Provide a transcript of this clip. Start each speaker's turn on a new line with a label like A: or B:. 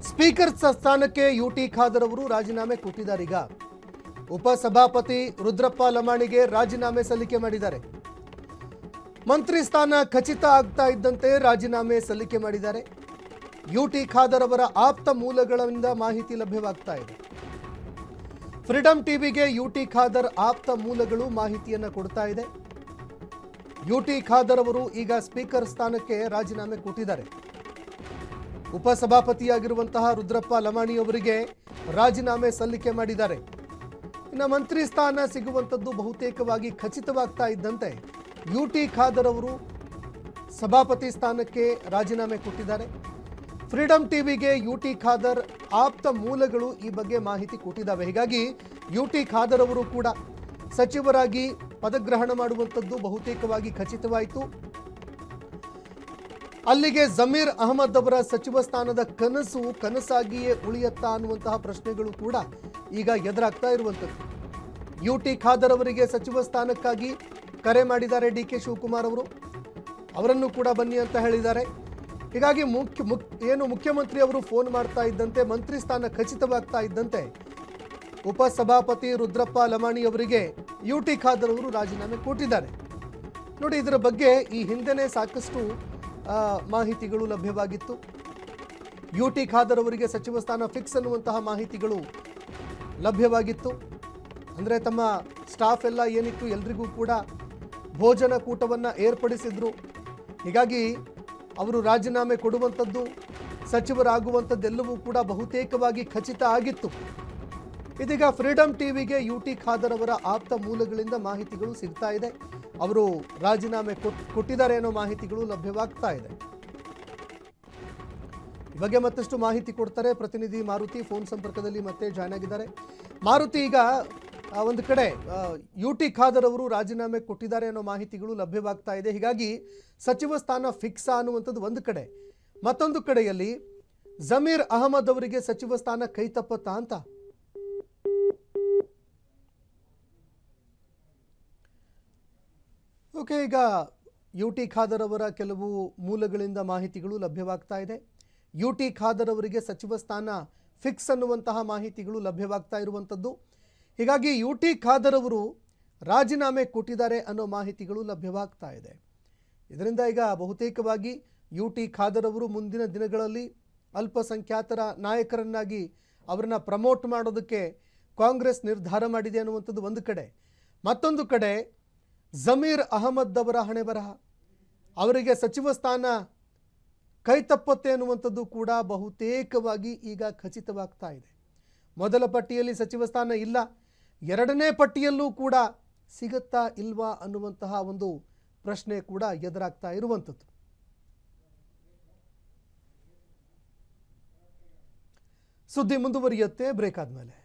A: Speaker ಸ್ಥಾನಕ್ಕೆ UT Khader ಅವರು ರಾಜೀನಾಮೆ ಕೊಟ್ಟಿದ್ದಾರೆ. ಈಗ ಉಪಸಭಾಪತಿ ರುದ್ರಪ್ಪ ಲಮಾಣಿಗೆ ರಾಜೀನಾಮೆ ಸಲ್ಲಿಕೆ ಮಾಡಿದ್ದಾರೆ. ಮಂತ್ರಿ ಸ್ಥಾನ ಖಚಿತ ಆಗ್ತಾ ಇದ್ದಂತೆ ರಾಜೀನಾಮೆ ಸಲ್ಲಿಕೆ ಮಾಡಿದ್ದಾರೆ. ಯುಟಿ ಖಾದರ್ ಅವರ ಆಪ್ತ ಮೂಲಗಳಿಂದ ಮಾಹಿತಿ ಲಭ್ಯವಾಗ್ತಾ ಇದೆ. ಫ್ರೀಡಂ ಟಿವಿಗೆ ಯುಟಿ ಖಾದರ್ ಆಪ್ತ ಮೂಲಗಳು ಮಾಹಿತಿಯನ್ನು ಕೊಡ್ತಾ ಇದೆ. ಯುಟಿ ಖಾದರ್ ಅವರು ಈಗ ಸ್ಪೀಕರ್ ಸ್ಥಾನಕ್ಕೆ ರಾಜೀನಾಮೆ ಕೊಟ್ಟಿದ್ದಾರೆ. ಉಪಸಭಾಪತಿಯಾಗಿರುವಂತಹ ರುದ್ರಪ್ಪ ಲಮಾಣಿ ಅವರಿಗೆ ರಾಜೀನಾಮೆ ಸಲ್ಲಿಕೆ ಮಾಡಿದ್ದಾರೆ. ಇನ್ನು ಮಂತ್ರಿ ಸ್ಥಾನ ಸಿಗುವಂಥದ್ದು ಬಹುತೇಕವಾಗಿ ಖಚಿತವಾಗ್ತಾ ಇದ್ದಂತೆ ಯುಟಿ ಖಾದರ್ ಅವರು ಸಭಾಪತಿ ಸ್ಥಾನಕ್ಕೆ ರಾಜೀನಾಮೆ ಕೊಟ್ಟಿದ್ದಾರೆ. ಫ್ರೀಡಂ ಟಿವಿಗೆ ಯುಟಿ ಖಾದರ್ ಆಪ್ತ ಮೂಲಗಳು ಈ ಬಗ್ಗೆ ಮಾಹಿತಿ ಕೊಟ್ಟಿದ್ದಾವೆ. ಹೀಗಾಗಿ ಯುಟಿ ಖಾದರ್ ಅವರು ಕೂಡ ಸಚಿವರಾಗಿ ಪದಗ್ರಹಣ ಮಾಡುವಂಥದ್ದು ಬಹುತೇಕವಾಗಿ ಖಚಿತವಾಯಿತು. ಅಲ್ಲಿಗೆ ಜಮೀರ್ ಅಹಮದ್ ಅವರ ಸಚಿವ ಸ್ಥಾನದ ಕನಸು ಕನಸಾಗಿಯೇ ಉಳಿಯತ್ತಾ ಅನ್ನುವಂತಹ ಪ್ರಶ್ನೆಗಳು ಕೂಡ ಈಗ ಎದುರಾಗ್ತಾ ಇರುವಂಥದ್ದು. ಯುಟಿ ಖಾದರ್ ಅವರಿಗೆ ಸಚಿವ ಸ್ಥಾನಕ್ಕಾಗಿ ಕರೆ ಮಾಡಿದ್ದಾರೆ ಡಿ.ಕೆ. ಶಿವಕುಮಾರ್ ಅವರು. ಅವರನ್ನು ಕೂಡ ಬನ್ನಿ ಅಂತ ಹೇಳಿದ್ದಾರೆ. ಹೀಗಾಗಿ ಮುಖ್ಯಮಂತ್ರಿ ಅವರು ಫೋನ್ ಮಾಡ್ತಾ ಇದ್ದಂತೆ ಮಂತ್ರಿ ಸ್ಥಾನ ಖಚಿತವಾಗ್ತಾ ಇದ್ದಂತೆ ಉಪಸಭಾಪತಿ ರುದ್ರಪ್ಪ ಲಮಾಣಿ ಅವರಿಗೆ ಯುಟಿ ಖಾದರ್ ಅವರು ರಾಜೀನಾಮೆ ಕೊಟ್ಟಿದ್ದಾರೆ. ನೋಡಿ, ಇದರ ಬಗ್ಗೆ ಈ ಹಿಂದೆನೇ ಸಾಕಷ್ಟು ಮಾಹಿತಿಗಳು ಲಭ್ಯವಾಗಿತ್ತು. ಯುಟಿ ಖಾದರ್ ಅವರಿಗೆ ಸಚಿವ ಸ್ಥಾನ ಫಿಕ್ಸ್ ಅನ್ನುವಂತಹ ಮಾಹಿತಿಗಳು ಲಭ್ಯವಾಗಿತ್ತು. ಅಂದರೆ ತಮ್ಮ ಸ್ಟಾಫ್ ಎಲ್ಲ ಏನಿತ್ತು ಎಲ್ರಿಗೂ ಕೂಡ ಭೋಜನ ಕೂಟವನ್ನು ಏರ್ಪಡಿಸಿದ್ರು. ಹೀಗಾಗಿ ಅವರು ರಾಜೀನಾಮೆ ಕೊಡುವಂಥದ್ದು, ಸಚಿವರಾಗುವಂಥದ್ದೆಲ್ಲವೂ ಕೂಡ ಬಹುತೇಕವಾಗಿ ಖಚಿತ ಆಗಿತ್ತು. ಇದೀಗ ಫ್ರೀಡಂ ಟಿವಿಗೆ ಯುಟಿ ಖಾದರ್ ಅವರ ಆಪ್ತ ಮೂಲಗಳಿಂದ ಮಾಹಿತಿಗಳು ಸಿಗ್ತಾ ಇದೆ. ಅವರು ರಾಜೀನಾಮೆ ಕೊಟ್ಟಿದ್ದಾರೆ ಅನ್ನೋ ಮಾಹಿತಿಗಳು ಲಭ್ಯವಾಗ್ತಾ ಇದೆ. ಈ ಬಗ್ಗೆ ಮತ್ತಷ್ಟು ಮಾಹಿತಿ ಕೊಡ್ತಾರೆ ಪ್ರತಿನಿಧಿ ಮಾರುತಿ. ಫೋನ್ ಸಂಪರ್ಕದಲ್ಲಿ ಮತ್ತೆ ಜಾಯ್ನ್ ಆಗಿದ್ದಾರೆ. ಮಾರುತಿ, ಈಗ ಒಂದು ಕಡೆ ಯುಟಿ ಖಾದರ್ ಅವರು ರಾಜೀನಾಮೆ ಕೊಟ್ಟಿದ್ದಾರೆ ಅನ್ನೋ ಮಾಹಿತಿಗಳು ಲಭ್ಯವಾಗ್ತಾ ಇದೆ. ಹೀಗಾಗಿ ಸಚಿವ ಸ್ಥಾನ ಫಿಕ್ಸ್ ಅನ್ನುವಂಥದ್ದು ಒಂದು ಕಡೆ, ಮತ್ತೊಂದು ಕಡೆಯಲ್ಲಿ ಜಮೀರ್ ಅಹಮದ್ ಅವರಿಗೆ ಸಚಿವ ಸ್ಥಾನ ಕೈ ತಪ್ಪತ್ತಾ ಅಂತ. ಓಕೆ, ಈಗ ಯುಟಿ ಖಾದರ್ ಅವರ ಕೆಲವು ಮೂಲಗಳಿಂದ ಮಾಹಿತಿಗಳು ಲಭ್ಯವಾಗ್ತಾ ಇದೆ. ಯುಟಿ ಖಾದರ್ ಅವರಿಗೆ ಸಚಿವ ಸ್ಥಾನ ಫಿಕ್ಸ್ ಅನ್ನುವಂತಹ ಮಾಹಿತಿಗಳು ಲಭ್ಯವಾಗ್ತಾ ಇರುವಂಥದ್ದು. ಹೀಗಾಗಿ ಯುಟಿ ಖಾದರ್ ಅವರು ರಾಜೀನಾಮೆ ಕೊಟ್ಟಿದ್ದಾರೆ ಅನ್ನೋ ಮಾಹಿತಿಗಳು ಲಭ್ಯವಾಗ್ತಾ ಇದೆ. ಇದರಿಂದ ಈಗ ಬಹುತೇಕವಾಗಿ ಯುಟಿ ಖಾದರ್ ಅವರು ಮುಂದಿನ ದಿನಗಳಲ್ಲಿ ಅಲ್ಪಸಂಖ್ಯಾತರ ನಾಯಕರನ್ನಾಗಿ ಅವರನ್ನ ಪ್ರಮೋಟ್ ಮಾಡೋದಕ್ಕೆ ಕಾಂಗ್ರೆಸ್ ನಿರ್ಧಾರ ಮಾಡಿದೆ ಅನ್ನುವಂಥದ್ದು ಒಂದು ಕಡೆ. ಮತ್ತೊಂದು ಕಡೆ ಜಮೀರ್ ಅಹಮದ್ ಅವರ ಹಣೆ ಬರಹ, ಅವರಿಗೆ ಸಚಿವ ಸ್ಥಾನ ಕೈ ತಪ್ಪತ್ತೆ ಅನ್ನುವಂಥದ್ದು ಕೂಡ ಬಹುತೇಕವಾಗಿ ಈಗ ಖಚಿತವಾಗ್ತಾ ಇದೆ. ಮೊದಲ ಪಟ್ಟಿಯಲ್ಲಿ ಸಚಿವ ಸ್ಥಾನ ಇಲ್ಲ, ಎರಡನೇ ಪಟ್ಟಿಯಲ್ಲೂ ಕೂಡ ಸಿಗುತ್ತಾ ಇಲ್ವಾ ಅನ್ನುವಂತಹ ಒಂದು ಪ್ರಶ್ನೆ ಕೂಡ ಎದುರಾಗ್ತಾ ಇರುವಂಥದ್ದು. ಸುದ್ದಿ ಮುಂದುವರಿಯುತ್ತೆ ಬ್ರೇಕ್ ಆದ್ಮೇಲೆ.